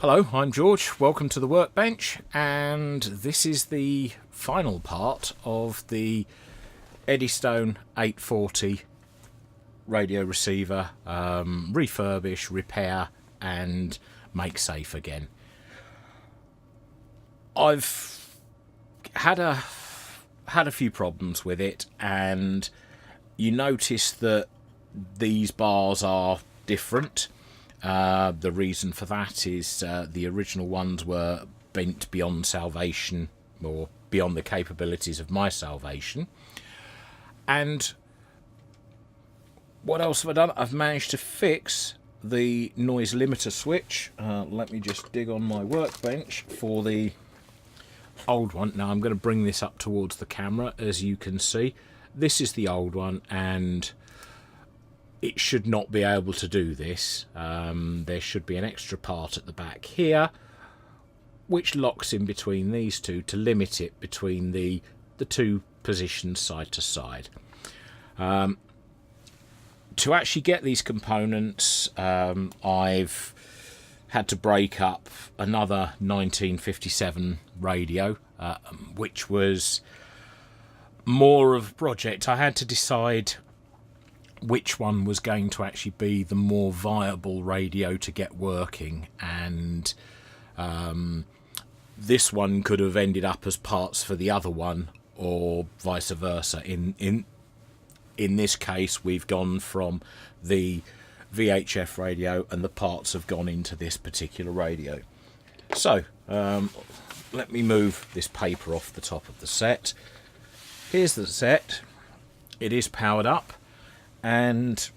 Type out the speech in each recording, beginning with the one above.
Hello, I'm George. Welcome to the Workbench, and this is the final part of the Eddystone 840 radio receiver refurbish, repair, and make safe again. I've had a few problems with it, and you notice that these bars are different. The reason for that is the original ones were bent beyond salvation, or beyond the capabilities of my salvation. And what else have I done? I've managed to fix the noise limiter switch. Let me just dig on my workbench for the old one. Now I'm going to bring this up towards the camera. As you can see, this is the old one, and it should not be able to do this. There should be an extra part at the back here which locks in between these two to limit it between the two positions side to side. To actually get these components, I've had to break up another 1957 radio, which was more of a project. I had to decide which one was going to actually be the more viable radio to get working, and this one could have ended up as parts for the other one, or vice versa. In this case, we've gone from the VHF radio, and the parts have gone into this particular radio. So let me move this paper off the top of the set. Here's the set. It is powered up, and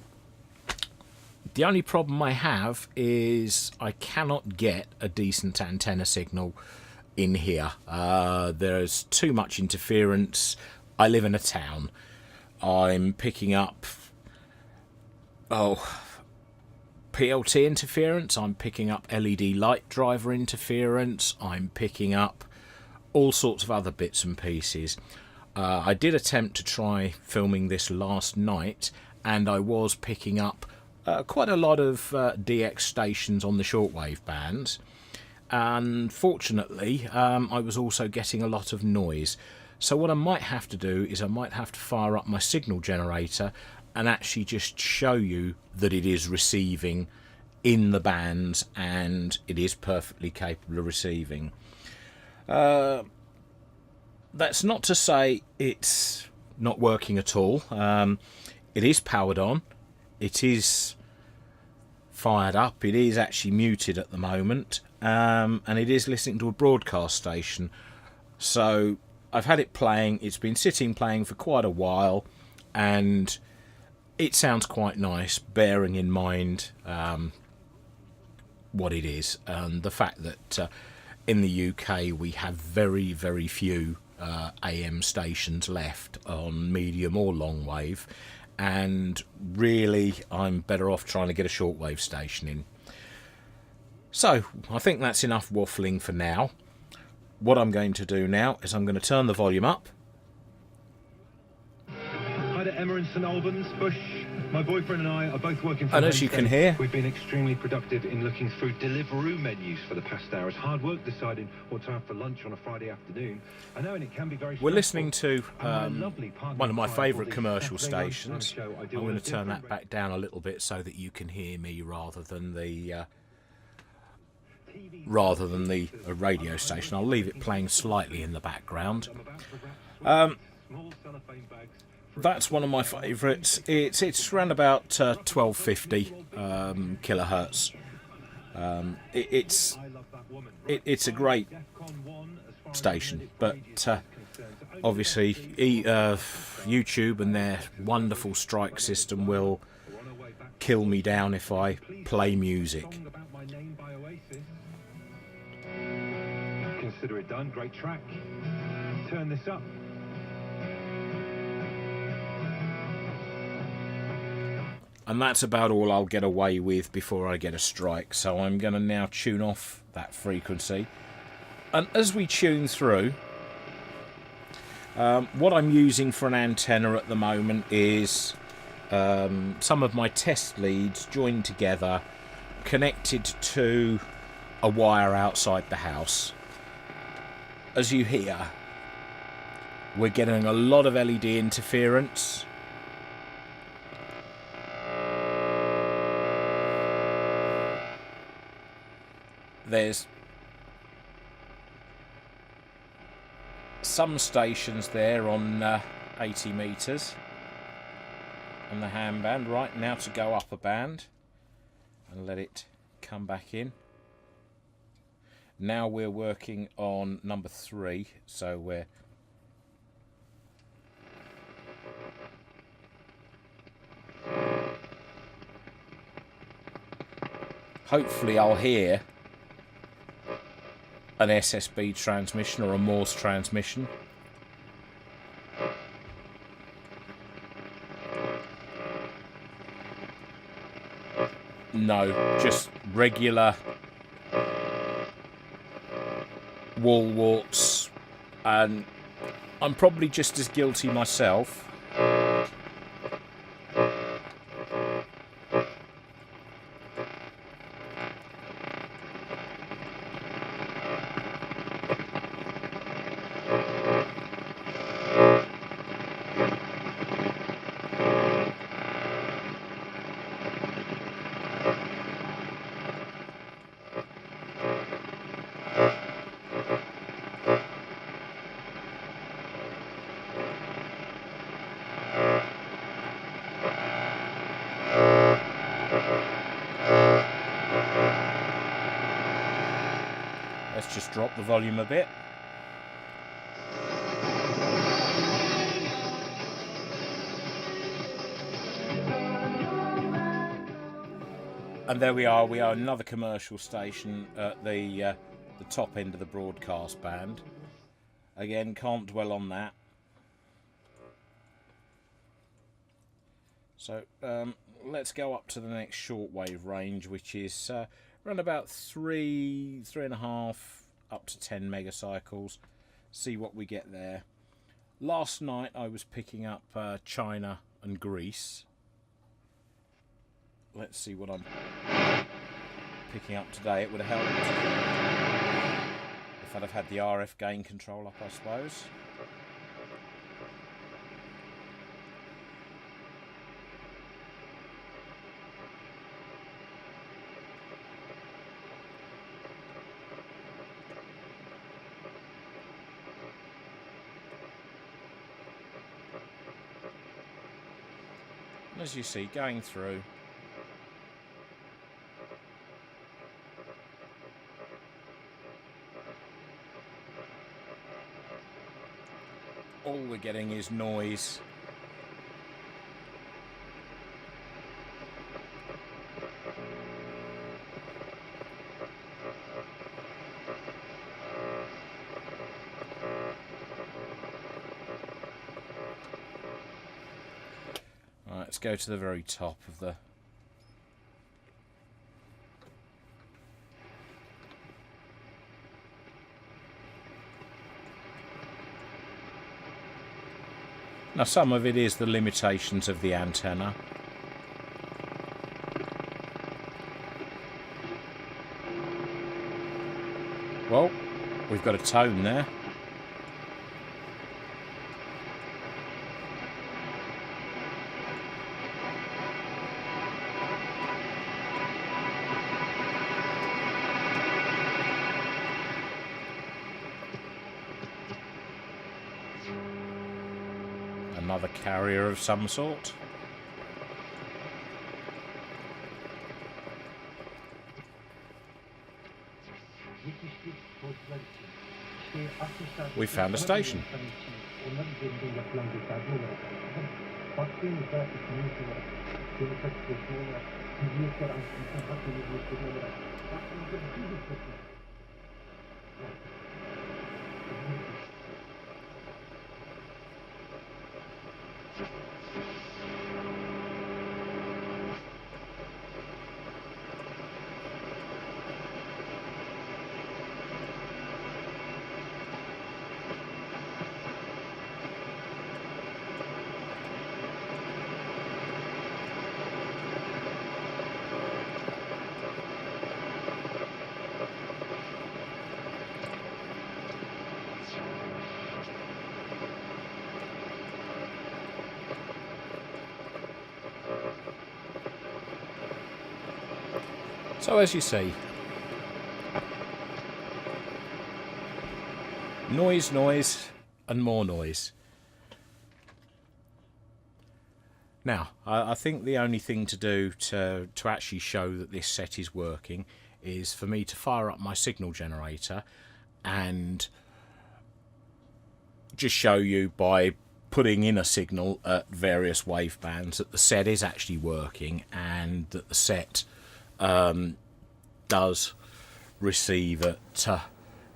the only problem I have is I cannot get a decent antenna signal in here. There's too much interference. I live in a town. I'm picking up PLT interference, I'm picking up LED light driver interference, I'm picking up all sorts of other bits and pieces. I did attempt to try filming this last night, and I was picking up quite a lot of DX stations on the shortwave bands. Unfortunately, I was also getting a lot of noise. So what I might have to do is I might have to fire up my signal generator and actually just show you that it is receiving in the bands, and it is perfectly capable of receiving. That's not to say it's not working at all. It is powered on, it is fired up, it is actually muted at the moment, and it is listening to a broadcast station. So I've had it playing, it's been sitting playing for quite a while, and it sounds quite nice, bearing in mind what it is, and the fact that in the UK we have very, very few AM stations left on medium or long wave, and really I'm better off trying to get a shortwave station in. So I think that's enough waffling for now. What I'm going to do now is I'm going to turn the volume up. Hi to Emma in St Albans, Bush. My boyfriend and I are both working from And as you can hear, we've been extremely productive in looking through Deliveroo menus for the past hour. It's hard work deciding what to have for lunch on a Friday afternoon. I know, and it can be very stressful. We're listening to one of my favourite commercial stations. I'm going to turn that back down a little bit so that you can hear me rather than the radio station. I'll leave it playing slightly in the background. That's one of my favourites. It's around about 1250 kilohertz. It's a great station, but obviously YouTube and their wonderful strike system will kill me down if I play music. Consider it done. Great track. Turn this up. And that's about all I'll get away with before I get a strike. So I'm going to now tune off that frequency. And as we tune through, what I'm using for an antenna at the moment is some of my test leads joined together, connected to a wire outside the house. As you hear, we're getting a lot of LED interference. There's some stations there on 80 metres on the handband. Right, now to go up a band and let it come back in. Now we're working on number 3, so we're hopefully I'll hear an SSB transmission or a Morse transmission. No, just regular wall warts, and I'm probably just as guilty myself. Let's just drop the volume a bit. And there we are another commercial station at the top end of the broadcast band. Again, can't dwell on that. So let's go up to the next shortwave range, which is around about 3.5 up to 10 megacycles. See what we get there. Last night I was picking up China and Greece. Let's see what I'm picking up today. It would have helped if I'd have had the RF gain control up, I suppose. As you see, going through. All we're getting is noise. Right, let's go to the very top of the Now, some of it is the limitations of the antenna. Well, we've got a tone there. Another carrier of some sort. We found a station. So as you see, noise, noise, and more noise. Now, I think the only thing to do to actually show that this set is working is for me to fire up my signal generator and just show you by putting in a signal at various wave bands that the set is actually working and that the set does receive at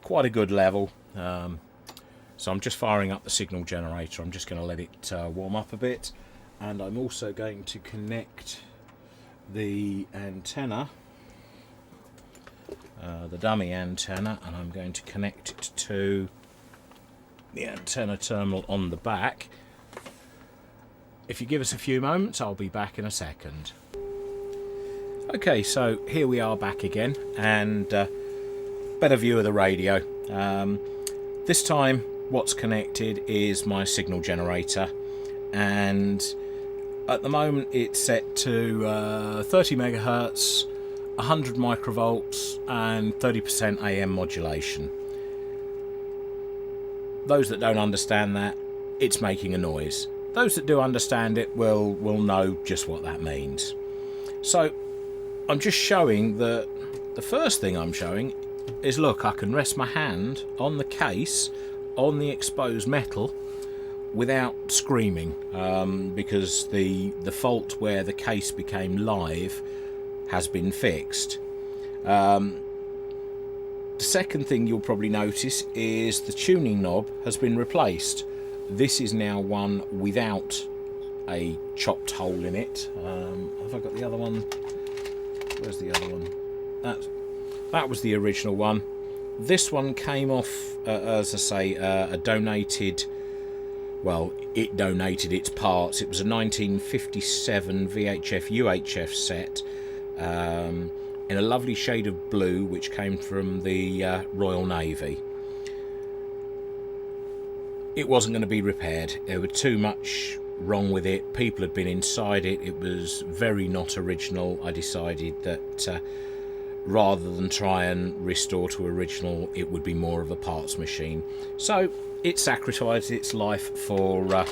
quite a good level. So I'm just firing up the signal generator. I'm just going to let it warm up a bit, and I'm also going to connect the antenna, the dummy antenna, and I'm going to connect it to the antenna terminal on the back. If you give us a few moments, I'll be back in a second. Okay, so here we are back again, and better view of the radio. This time what's connected is my signal generator, and at the moment it's set to 30 megahertz, 100 microvolts and 30% AM modulation. Those that don't understand that, it's making a noise. Those that do understand it will know just what that means. So I'm just showing that the first thing I'm showing is, look, I can rest my hand on the case, on the exposed metal, without screaming, because the fault where the case became live has been fixed. The second thing you'll probably notice is the tuning knob has been replaced. This is now one without a chopped hole in it. Have I got the other one? Where's the other one? That was the original one. This one came off, as I say, a donated... Well, it donated its parts. It was a 1957 VHF UHF set in a lovely shade of blue, which came from the Royal Navy. It wasn't going to be repaired. There was too much wrong with it. People had been inside it. It was very not original. I decided that rather than try and restore to original, it would be more of a parts machine. So it sacrificed its life for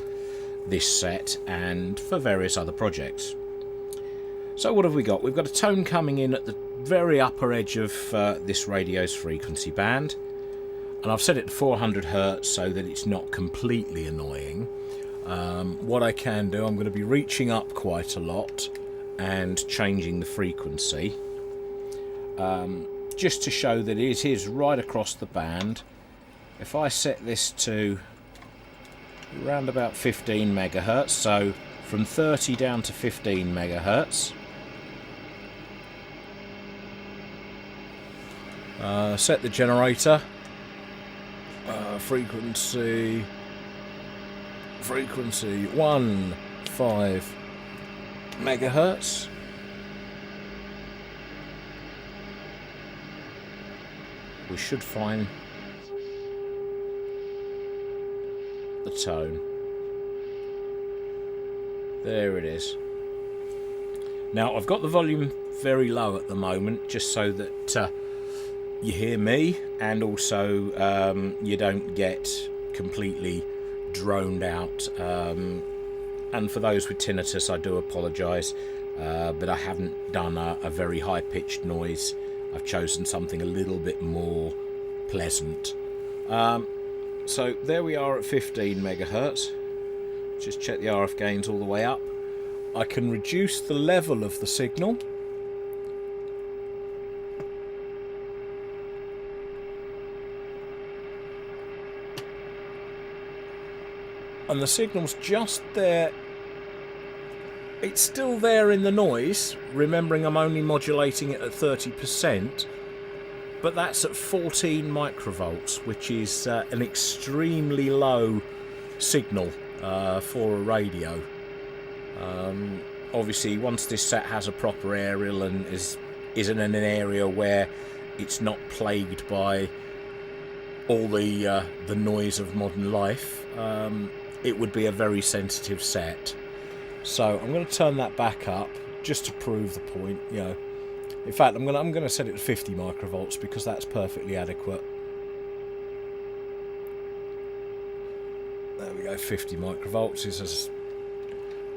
this set and for various other projects. So what have we got? We've got a tone coming in at the very upper edge of this radio's frequency band, and I've set it to 400 Hertz so that it's not completely annoying. What I can do, I'm going to be reaching up quite a lot and changing the frequency, just to show that it is right across the band. If I set this to around about 15 megahertz, so from 30 down to 15 megahertz, set the generator, frequency 15 megahertz. We should find the tone. There it is. Now I've got the volume very low at the moment, just so that you hear me, and also you don't get completely droned out. And for those with tinnitus, I do apologise, but I haven't done a very high-pitched noise. I've chosen something a little bit more pleasant. So there we are at 15 megahertz. Just check the RF gains all the way up. I can reduce the level of the signal. And the signal's just there. It's still there in the noise, remembering I'm only modulating it at 30%, but that's at 14 microvolts, which is an extremely low signal for a radio. Obviously, once this set has a proper aerial and isn't in an area where it's not plagued by all the noise of modern life, it would be a very sensitive set. So I'm going to turn that back up just to prove the point. You know, In fact, I'm gonna set it to 50 microvolts because that's perfectly adequate. There we go, 50 microvolts is as...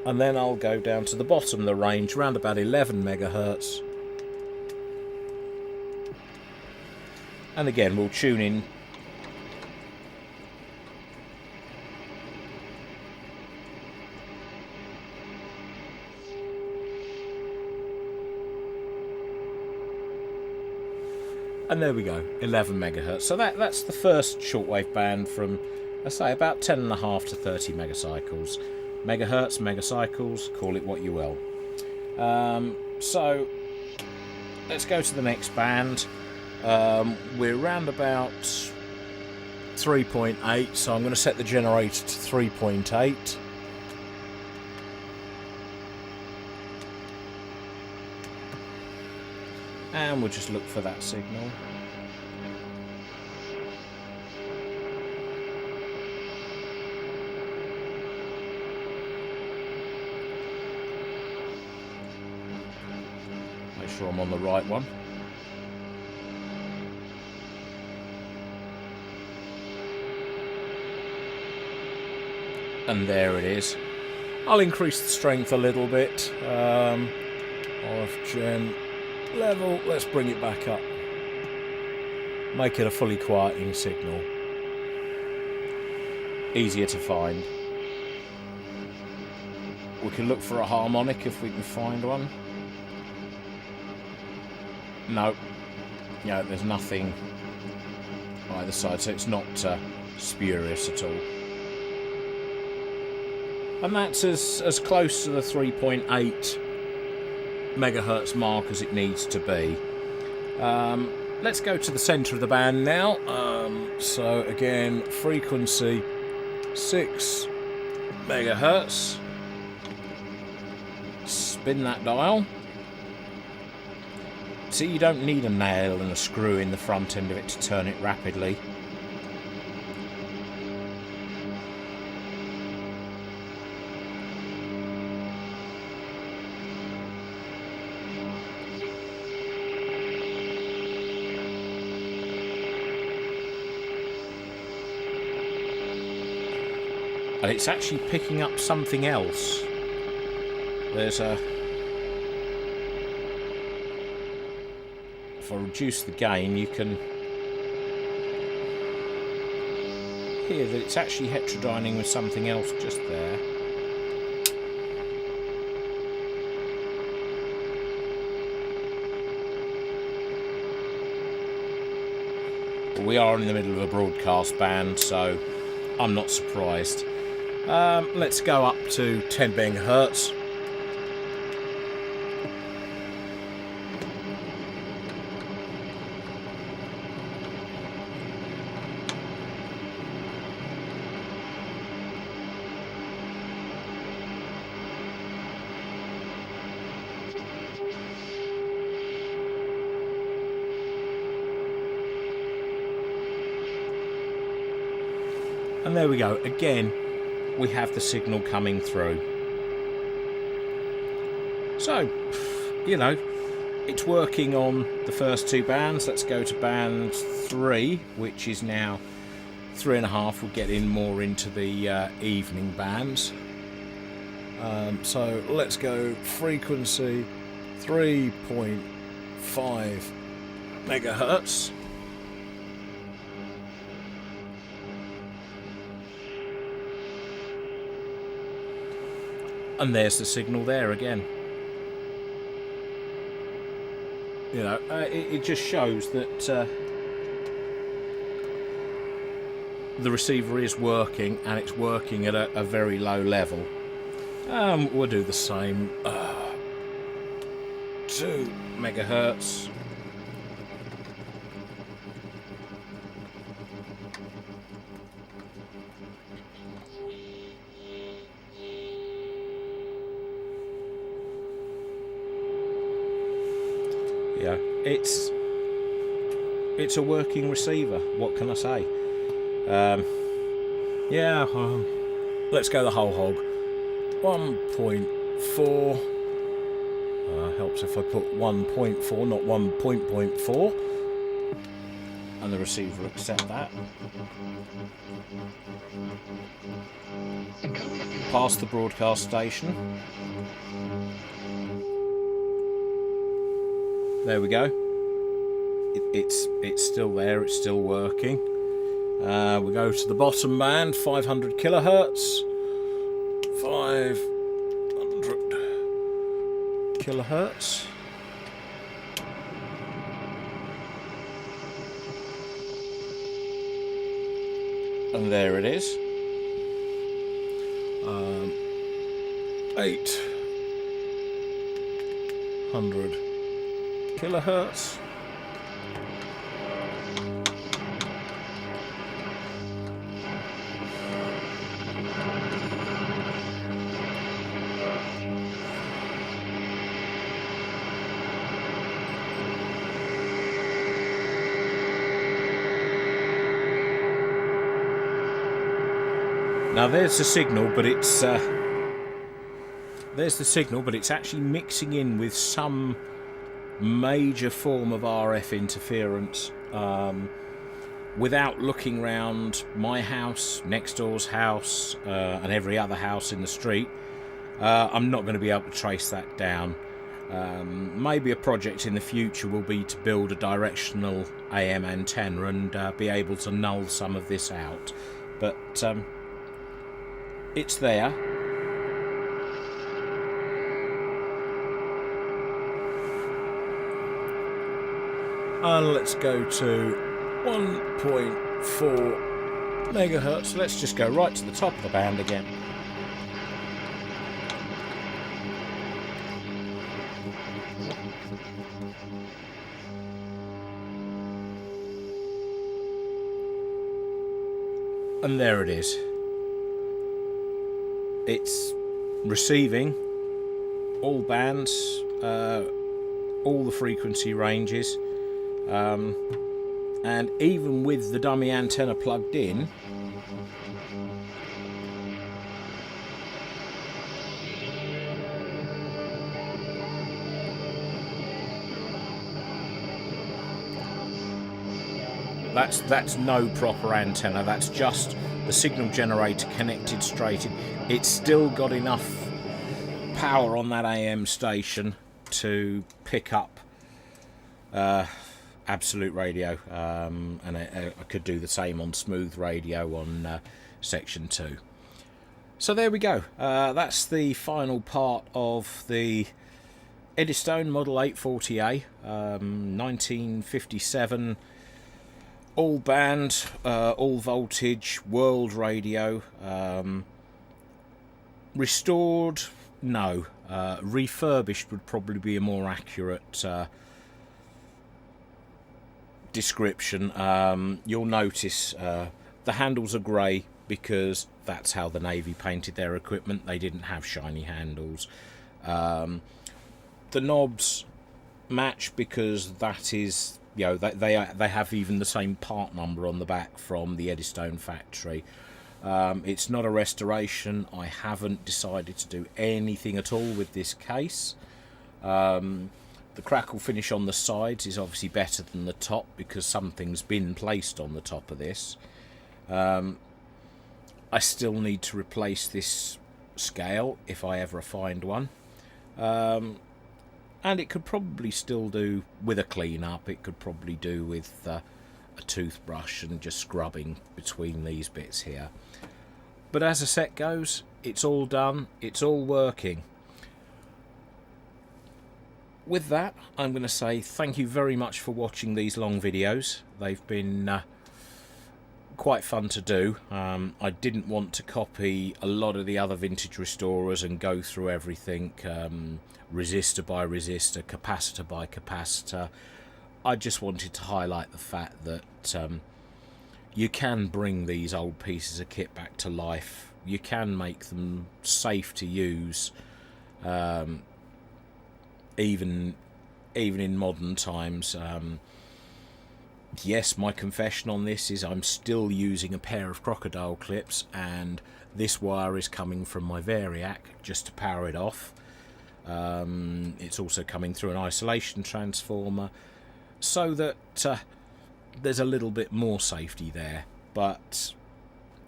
And then I'll go down to the bottom of the range, around about 11 megahertz. And again, we'll tune in. And there we go, 11 megahertz. So that's the first shortwave band from, I say, about 10.5 to 30 megacycles. Megahertz, megacycles, call it what you will. So let's go to the next band. We're around about 3.8, so I'm going to set the generator to 3.8. And we'll just look for that signal. Make sure I'm on the right one. And there it is. I'll increase the strength a little bit. Off gen level, let's bring it back up. Make it a fully quieting signal. Easier to find. We can look for a harmonic if we can find one. No. Yeah, there's nothing either side, so it's not spurious at all. And that's as close to the 3.8 megahertz mark as it needs to be. Let's go to the centre of the band now. So again, frequency 6 megahertz. Spin that dial. See, you don't need a nail and a screw in the front end of it to turn it rapidly. And it's actually picking up something else. There's a... If I reduce the gain, you can hear that it's actually heterodyning with something else just there. But we are in the middle of a broadcast band, so I'm not surprised. Let's go up to 10 megahertz. And there we go. Again, we have the signal coming through. So, you know, it's working on the first two bands. Let's go to band 3, which is now 3.5. We'll get in more into the evening bands. So let's go frequency 3.5 megahertz. And there's the signal there again. You know, it just shows that the receiver is working, and it's working at a very low level. We'll do the same. 2 megahertz. Yeah, it's a working receiver. What can I say? Yeah, let's go the whole hog. 1.4. Helps if I put 1.4, not 1.4, and the receiver will accept that. Past the broadcast station. There we go. It's still there. It's still working. We go to the bottom band, 500 kilohertz. 500 kilohertz. And there it is. 800 kilohertz. Now there's the signal, but it's actually mixing in with some major form of RF interference without looking round my house, next door's house, and every other house in the street. I'm not going to be able to trace that down. Maybe a project in the future will be to build a directional AM antenna and be able to null some of this out. But it's there. And let's go to 1.4 megahertz. Let's just go right to the top of the band again. And there it is. It's receiving all bands, all the frequency ranges, and even with the dummy antenna plugged in, that's no proper antenna. That's just the signal generator connected straight in. It's still got enough power on that AM station to pick up absolute radio, and I could do the same on smooth radio on section 2. So there we go. That's the final part of the Eddystone Model 840A, 1957. All band, all voltage, world radio. Restored? No. Refurbished would probably be a more accurate description. You'll notice the handles are grey because that's how the Navy painted their equipment. They didn't have shiny handles. The knobs match because that is... You know, they have even the same part number on the back from the Eddystone factory. It's not a restoration. I haven't decided to do anything at all with this case. The crackle finish on the sides is obviously better than the top because something's been placed on the top of this. I still need to replace this scale if I ever find one. And it could probably still do with a clean up. It could probably do with a toothbrush and just scrubbing between these bits here. But as a set goes, it's all done. It's all working. With that, I'm going to say thank you very much for watching these long videos. They've been quite fun to do. I didn't want to copy a lot of the other vintage restorers and go through everything resistor by resistor, capacitor by capacitor. I just wanted to highlight the fact that you can bring these old pieces of kit back to life. You can make them safe to use, even in modern times. Yes, my confession on this is I'm still using a pair of crocodile clips, and this wire is coming from my Variac just to power it off. It's also coming through an isolation transformer, so that there's a little bit more safety there. But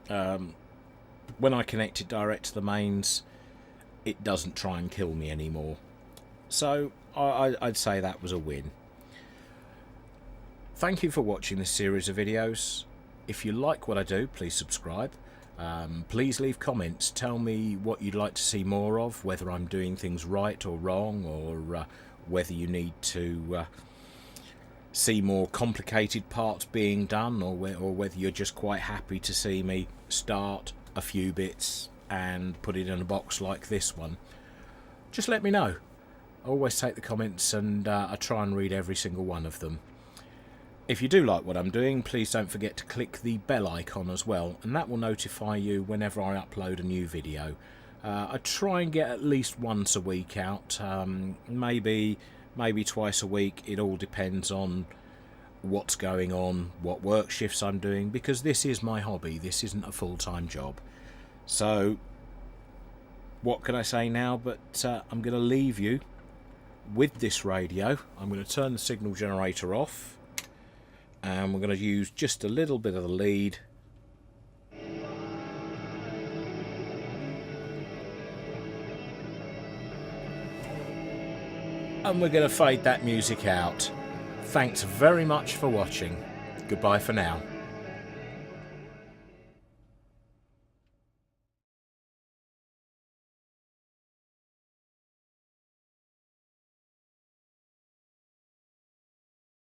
when I connect it direct to the mains, it doesn't try and kill me anymore. So I'd say that was a win. Thank you for watching this series of videos. If you like what I do, please subscribe. Please leave comments. Tell me what you'd like to see more of, whether I'm doing things right or wrong, or whether you need to see more complicated parts being done, or whether you're just quite happy to see me start a few bits and put it in a box like this one. Just let me know. I always take the comments, and I try and read every single one of them. If you do like what I'm doing, please don't forget to click the bell icon as well, and that will notify you whenever I upload a new video. I try and get at least once a week out, maybe twice a week. It all depends on what's going on, what work shifts I'm doing, because this is my hobby. This isn't a full-time job. So what can I say now, but I'm going to leave you with this radio. I'm going to turn the signal generator off, and we're going to use just a little bit of the lead. And we're going to fade that music out. Thanks very much for watching. Goodbye for now.